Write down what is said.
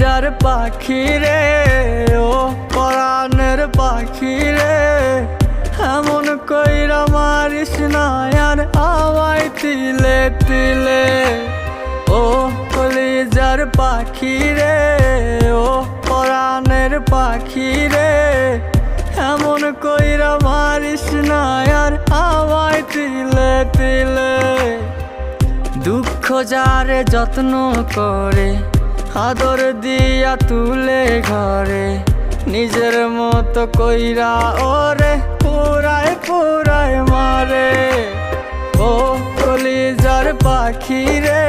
কলিজার পাখি রে, ও পরাণের পাখি রে, এমন কইরা মারিস না আর আমায় তিলে তিলে। ও কলিজার পাখি রে, ও পরাণের পাখি রে, এমন কইরা মারিস না আর আমায় তিলে তিলে। দুঃখ যারে যত্ন করে, আদর দিয়া তুলে ঘরে, নিজের মতো কইরা ওরে পুরায় পুরায় মারে। ও কলিজার পাখি রে,